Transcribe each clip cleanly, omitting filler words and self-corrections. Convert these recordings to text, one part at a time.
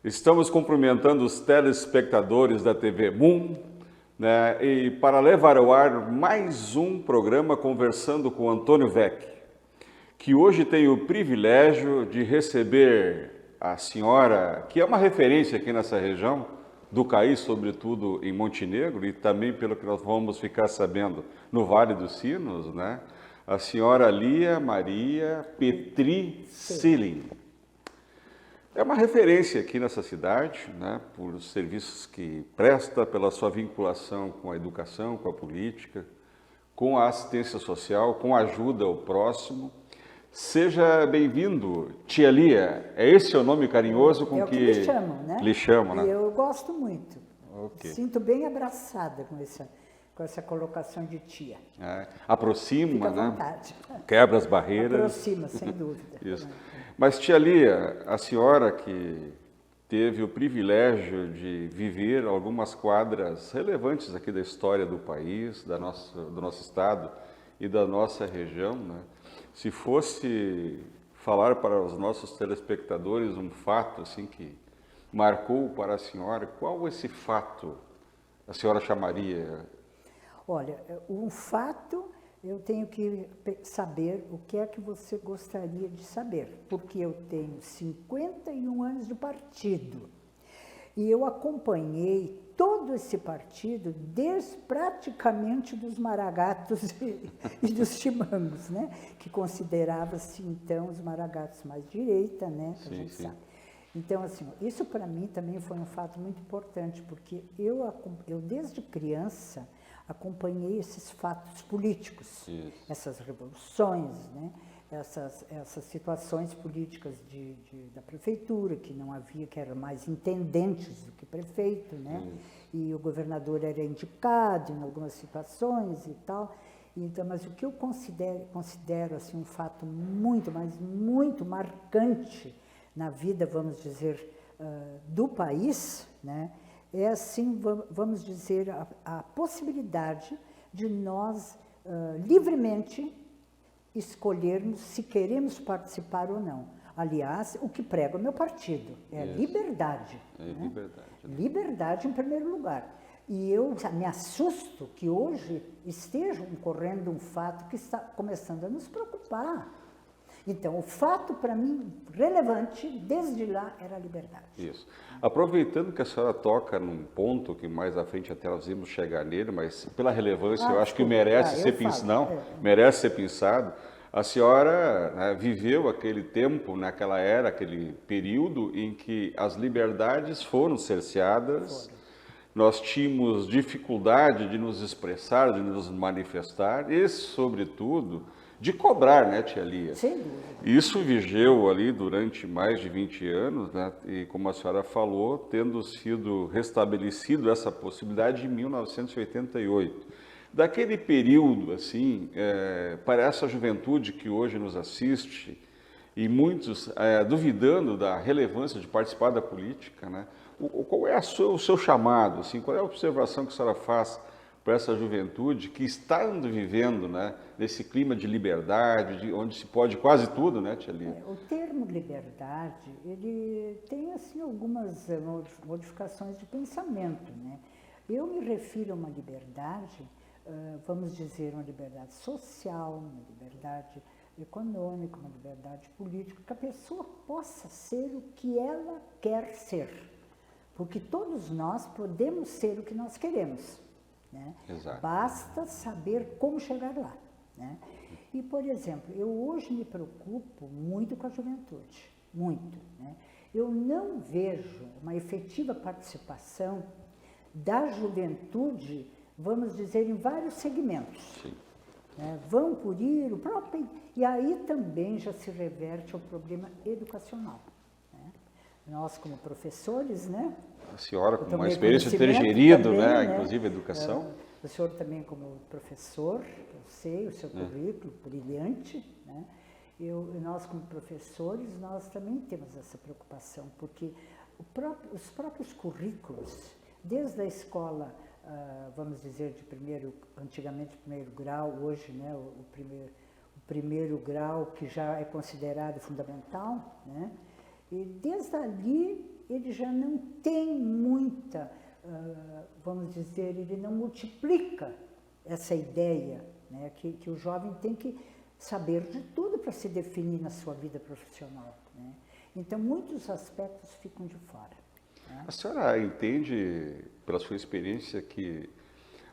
Estamos cumprimentando os telespectadores da TV Moon, né, e para levar ao ar mais um programa conversando com Antônio Vec, que hoje tem o privilégio de receber a senhora, que é uma referência aqui nessa região, do Caí, sobretudo em Montenegro, e também, pelo que nós vamos ficar sabendo, no Vale dos Sinos, né? A senhora Lia Maria Petri Selim. É uma referência aqui nessa cidade, né, por os serviços que presta, pela sua vinculação com a educação, com a política, com a assistência social, com a ajuda ao próximo. Seja bem-vindo, tia Lia. É esse o nome carinhoso com que me chamam, né? Lhe chamam, né? E eu gosto muito. Okay. Sinto bem abraçada com essa colocação de tia. Aproxima, Fica à né? vontade. Quebra as barreiras. Aproxima, sem dúvida. Isso. Mas, tia Lia, a senhora que teve o privilégio de viver algumas quadras relevantes aqui da história do país, do nosso estado e da nossa região, né? Se fosse falar para os nossos telespectadores um fato assim que marcou para a senhora, qual esse fato a senhora chamaria? Olha, um fato eu tenho que saber o que é que você gostaria de saber, porque eu tenho 51 anos de partido e eu acompanhei todo esse partido desde praticamente dos maragatos e dos chimangos, né? Que considerava-se então os maragatos mais direita, né? Que a gente sabe. Então, assim, isso para mim também foi um fato muito importante, porque eu desde criança acompanhei esses fatos políticos, essas revoluções, né? essas situações políticas da prefeitura, que não havia, que eram mais intendentes do que prefeito, né? E o governador era indicado em algumas situações e tal. Então, mas o que eu considero assim, um fato muito, mas muito marcante na vida, vamos dizer, do país, né? É assim, vamos dizer, a possibilidade de nós livremente escolhermos se queremos participar ou não. Aliás, o que prega o meu partido é liberdade. Liberdade. Né? Liberdade em primeiro lugar. E eu me assusto que hoje esteja ocorrendo um fato que está começando a nos preocupar. Então, o fato, para mim, relevante, desde lá, era a liberdade. Isso. Aproveitando que a senhora toca num ponto que mais à frente até nós vamos chegar nele, mas pela relevância, eu acho que merece ser pensado, merece ser pensado. A senhora, né, viveu aquele tempo, naquela era, aquele período em que as liberdades foram cerceadas, nós tínhamos dificuldade de nos expressar, de nos manifestar e, sobretudo, de cobrar, né, tia Lia? Sem dúvida. Isso vigeu ali durante mais de 20 anos, né, e como a senhora falou, tendo sido restabelecido essa possibilidade em 1988. Daquele período, assim, para essa juventude que hoje nos assiste, e muitos duvidando da relevância de participar da política, né, qual é o seu chamado, assim, qual é a observação que a senhora faz para essa juventude que está vivendo, né, nesse clima de liberdade, onde se pode quase tudo, né, tia Lia? O termo liberdade, ele tem assim algumas modificações de pensamento, né? Eu me refiro a uma liberdade, vamos dizer, uma liberdade social, uma liberdade econômica, uma liberdade política, que a pessoa possa ser o que ela quer ser, porque todos nós podemos ser o que nós queremos. Né? Basta saber como chegar lá. Né? E, por exemplo, eu hoje me preocupo muito com a juventude, muito. Né? Eu não vejo uma efetiva participação da juventude, vamos dizer, em vários segmentos. Né? Vão por ir, o próprio, e aí também já se reverte ao problema educacional. Né? Nós, como professores, né? A senhora, com uma experiência de ter gerido, também, né, inclusive, a educação. O senhor também como professor, eu sei, o seu currículo brilhante, né? Nós, como professores, nós também temos essa preocupação, porque os próprios currículos, desde a escola, vamos dizer, antigamente primeiro grau, hoje, né, o primeiro grau, que já é considerado fundamental, né? E desde ali ele já não tem muita, vamos dizer, ele não multiplica essa ideia, né, que o jovem tem que saber de tudo para se definir na sua vida profissional, né? Então, muitos aspectos ficam de fora, né? A senhora entende, pela sua experiência, que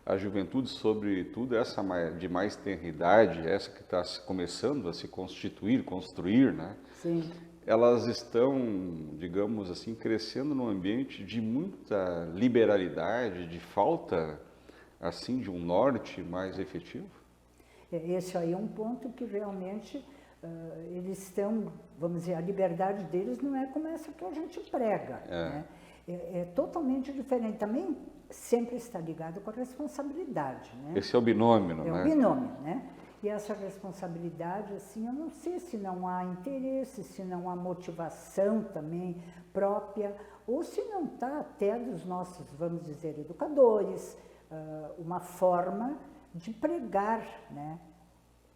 a juventude, sobretudo essa de mais tenra idade, essa que está começando a se constituir, construir, né? Sim. Elas estão, digamos assim, crescendo num ambiente de muita liberalidade, de falta, assim, de um norte mais efetivo? Esse aí é um ponto que realmente eles estão, vamos dizer, a liberdade deles não é como essa que a gente prega, né? É totalmente diferente. Também sempre está ligado com a responsabilidade, né? Esse é o binômio, não é? É o binômio, né? E essa responsabilidade, assim, eu não sei se não há interesse, se não há motivação também própria, ou se não está até dos nossos, vamos dizer, educadores, uma forma de pregar, né,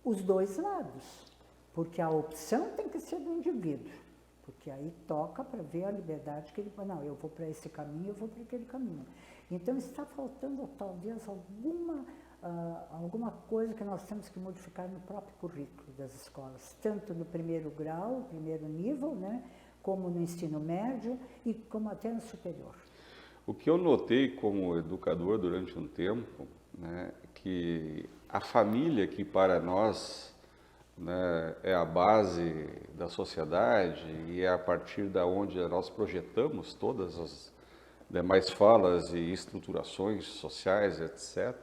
os dois lados. Porque a opção tem que ser do indivíduo, porque aí toca para ver a liberdade que ele fala, não, eu vou para esse caminho, eu vou para aquele caminho. Então está faltando talvez alguma coisa que nós temos que modificar no próprio currículo das escolas, tanto no primeiro grau, primeiro nível, né, como no ensino médio e como até no superior. O que eu notei como educador durante um tempo, né, que a família, que para nós, né, é a base da sociedade e é a partir da onde nós projetamos todas as demais falas e estruturações sociais, etc.,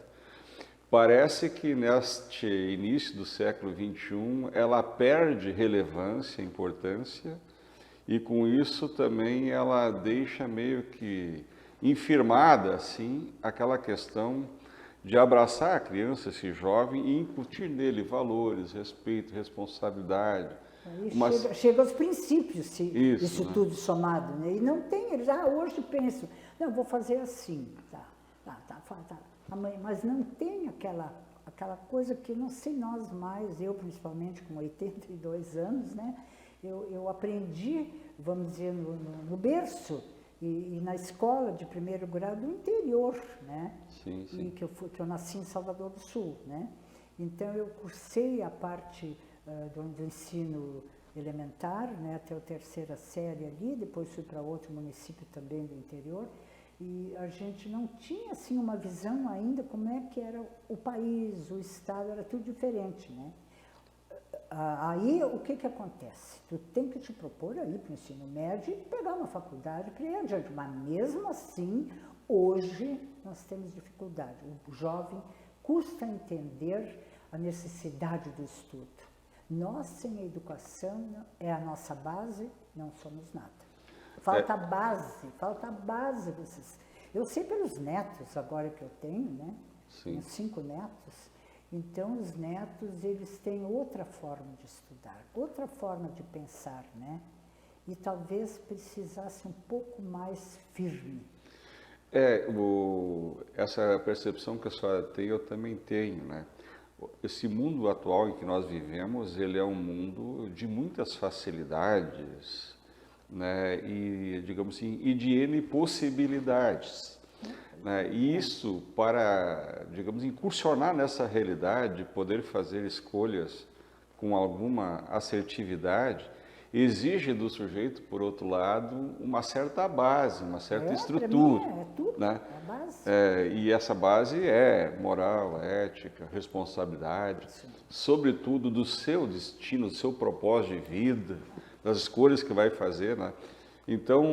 parece que neste início do século XXI ela perde relevância, importância, e com isso também ela deixa meio que infirmada, assim, aquela questão de abraçar a criança, esse jovem, e incutir nele valores, respeito, responsabilidade. Aí chega aos princípios, isso né? tudo somado, né? E não tem, eles hoje pensam, não, vou fazer assim, tá. Mas não tem aquela coisa que, não sei, nós mais, eu principalmente com 82 anos, né? Eu aprendi, vamos dizer, no berço e na escola de primeiro grau do interior, né? Sim. E que eu nasci em Salvador do Sul, né? Então eu cursei a parte do ensino elementar, né, até a terceira série ali, depois fui para outro município também do interior, e a gente não tinha assim uma visão ainda como é que era o país, o estado, era tudo diferente, né? Aí o que acontece? Tu tem que te propor aí para o ensino médio e pegar uma faculdade para ir adiante, mas mesmo assim, hoje nós temos dificuldade. O jovem custa entender a necessidade do estudo. Nós, sem a educação, é a nossa base, não somos nada. Falta a base desses. Eu sei pelos netos agora que eu tenho, né? Sim. Tenho 5 netos. Então, os netos, eles têm outra forma de estudar, outra forma de pensar, né? E talvez precisasse um pouco mais firme. Essa percepção que a senhora tem, eu também tenho, né? Esse mundo atual em que nós vivemos, ele é um mundo de muitas facilidades, né? E, digamos assim, e de N possibilidades, né? E isso, para, digamos, incursionar nessa realidade, poder fazer escolhas com alguma assertividade, exige do sujeito, por outro lado, uma certa base, uma certa estrutura. Para mim é tudo, né? é a base. E essa base é moral, ética, responsabilidade, sobretudo do seu destino, do seu propósito de vida, das escolhas que vai fazer, né? Então,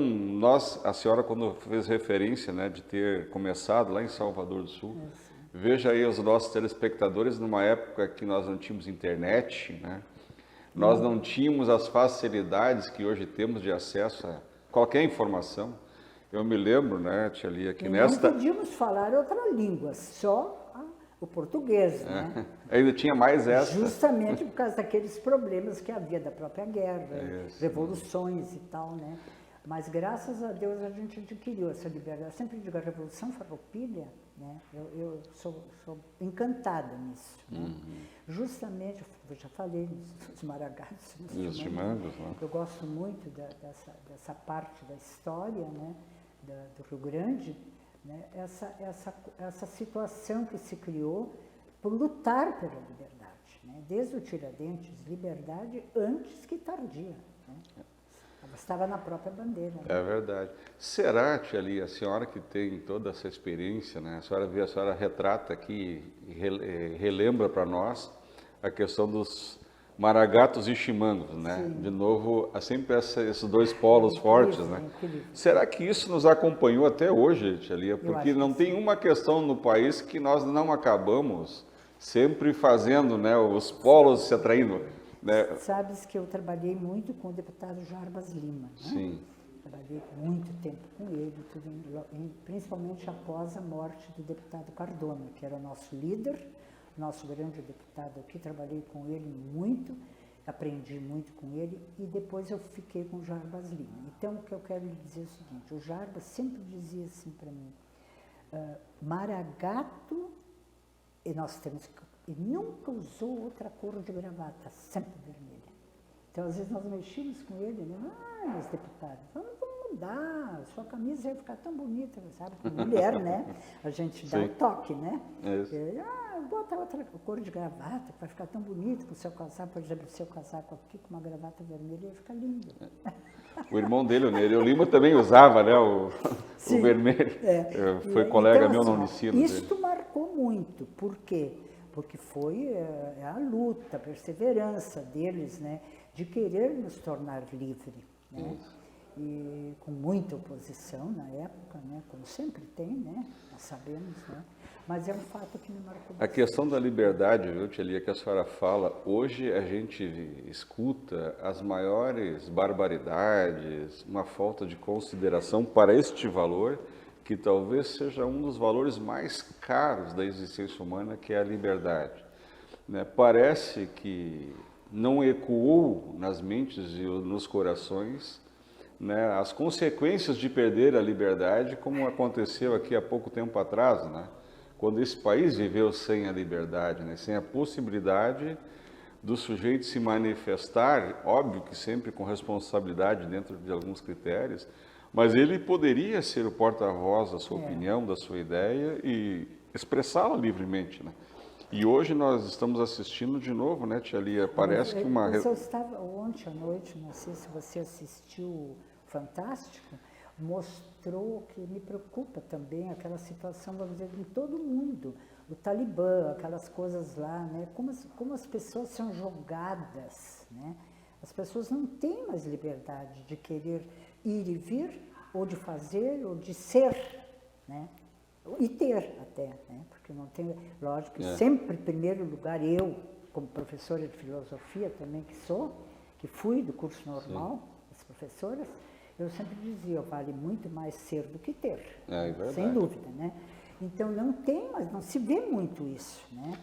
a senhora, quando fez referência, né, de ter começado lá em Salvador do Sul, veja aí os nossos telespectadores, numa época que nós não tínhamos internet, né? Nós não tínhamos as facilidades que hoje temos de acesso a qualquer informação. Eu me lembro, né, tia Lia, que Não podíamos falar outra língua, só o português, né? Ainda tinha mais essa. Justamente por causa daqueles problemas que havia da própria guerra, revoluções e tal, né? Mas graças a Deus a gente adquiriu essa liberdade. Eu sempre digo, a Revolução Farroupilha né? Eu sou encantada nisso. Né? Justamente, eu já falei dos maragatos, Os chimangos, né? eu gosto muito dessa parte da história, né? Do Rio Grande, né? Essa situação que se criou por lutar pela liberdade, né? Desde o Tiradentes, liberdade antes que tardia, né? Ela estava na própria bandeira. Né? É verdade. Será, tia Lia, a senhora que tem toda essa experiência, né? A senhora retrata aqui e relembra para nós a questão dos maragatos e chimangos, né? Sim. De novo, há sempre esses dois polos fortes, né? Incrível. Será que isso nos acompanhou até hoje, tia Lia? Porque não tem uma questão no país que nós não acabamos sempre fazendo, né? Os polos se atraindo. Né? Sabes que eu trabalhei muito com o deputado Jarbas Lima, né? Sim. Trabalhei muito tempo com ele, principalmente após a morte do deputado Cardona, que era o nosso líder, nosso grande deputado aqui. Trabalhei com ele muito, aprendi muito com ele e depois eu fiquei com o Jarbas Lima. Então, o que eu quero lhe dizer é o seguinte, o Jarbas sempre dizia assim para mim, maragato, e nós temos que... E nunca usou outra cor de gravata, sempre vermelha. Então, às vezes, nós mexíamos com ele, né? Mas deputado, vamos mudar, sua camisa vai ficar tão bonita, sabe? Com mulher, né? A gente dá o toque, né? É isso. Bota outra cor de gravata, que vai ficar tão bonito com o seu casaco, por exemplo, o seu casaco aqui com uma gravata vermelha, ia ficar lindo. O irmão dele, o Nereu Lima, também usava, né, o vermelho. Foi colega meu no ensino. Isso marcou muito, por quê? Porque foi a luta, a perseverança deles, né, de querer nos tornar livre, né, e com muita oposição na época, né, como sempre tem, né, nós sabemos, né, mas é um fato que me marcou. A questão da liberdade, viu, tia Lia, que a senhora fala, hoje a gente escuta as maiores barbaridades, uma falta de consideração para este valor, que talvez seja um dos valores mais caros da existência humana, que é a liberdade. Né? Parece que não ecoou nas mentes e nos corações, né, as consequências de perder a liberdade, como aconteceu aqui há pouco tempo atrás, né? Quando esse país viveu sem a liberdade, né? Sem a possibilidade do sujeito se manifestar, óbvio que sempre com responsabilidade dentro de alguns critérios, mas ele poderia ser o porta-voz da sua opinião, da sua ideia e expressá-la livremente, né? E hoje nós estamos assistindo de novo, né, tia Lia? Parece que uma... Eu estava ontem à noite, não sei se você assistiu Fantástico, mostrou que me preocupa também aquela situação, vamos dizer, em todo mundo. O Talibã, aquelas coisas lá, né? Como as pessoas são jogadas, né? As pessoas não têm mais liberdade de querer ir e vir, ou de fazer, ou de ser, né? E ter até, né? Porque não tem, lógico, sempre em primeiro lugar eu, como professora de filosofia também que fui do curso normal, as professoras, eu sempre dizia, vale muito mais ser do que ter, sem dúvida, né? Então não tem, mas não se vê muito isso, né?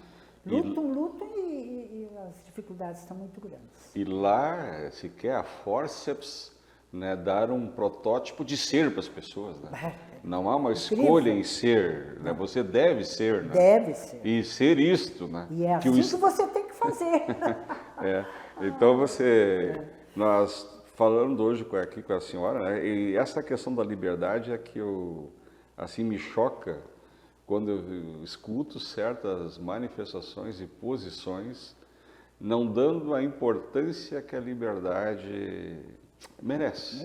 Lutam e as dificuldades estão muito grandes. E lá se quer a forceps, né, dar um protótipo de ser para as pessoas, né? Não há uma escolha em ser, né? Você deve ser, né? Deve ser. E ser isto, né? E é assim que você tem que fazer. Então nós falando hoje aqui com a senhora, né, e essa questão da liberdade é que assim me choca quando eu escuto certas manifestações e posições não dando a importância que a liberdade merece.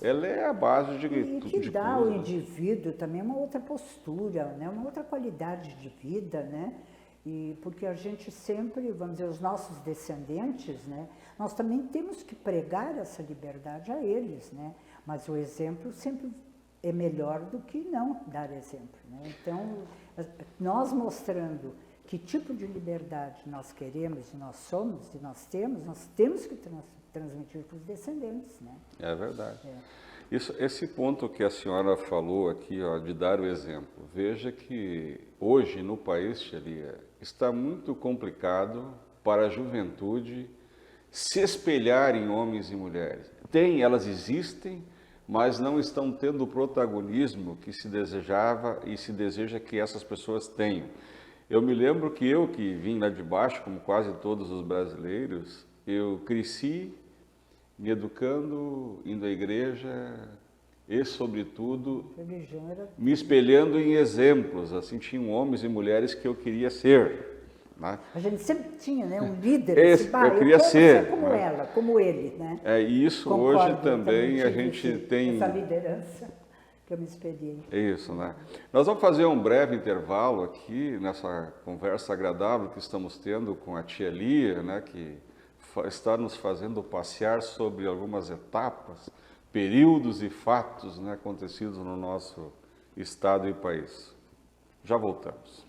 Ela é a base de tudo. E que dá ao indivíduo também uma outra postura, né, uma outra qualidade de vida, né? E porque a gente sempre, vamos dizer, os nossos descendentes, né, nós também temos que pregar essa liberdade a eles, né? Mas o exemplo sempre é melhor do que não dar exemplo, né? Então, nós mostrando que tipo de liberdade nós queremos e nós somos e nós temos que transmitir para os descendentes, né? É verdade. Esse ponto que a senhora falou aqui, ó, de dar o exemplo, veja que hoje no país, tia Lia, está muito complicado para a juventude se espelhar em homens e mulheres. Elas existem, mas não estão tendo o protagonismo que se desejava e se deseja que essas pessoas tenham. Eu me lembro que eu, que vim lá de baixo, como quase todos os brasileiros, eu cresci me educando, indo à igreja e, sobretudo, me espelhando em exemplos. Assim, tinham homens e mulheres que eu queria ser. Né? A gente sempre tinha, né, um líder. Eu queria ser como né? ela, como ele, né? E isso Concordo, hoje também a gente tem... Essa liderança que eu me espelhei. É isso, né? Nós vamos fazer um breve intervalo aqui nessa conversa agradável que estamos tendo com a tia Lia, né, que está nos fazendo passear sobre algumas etapas, períodos e fatos, né, acontecidos no nosso estado e país. Já voltamos.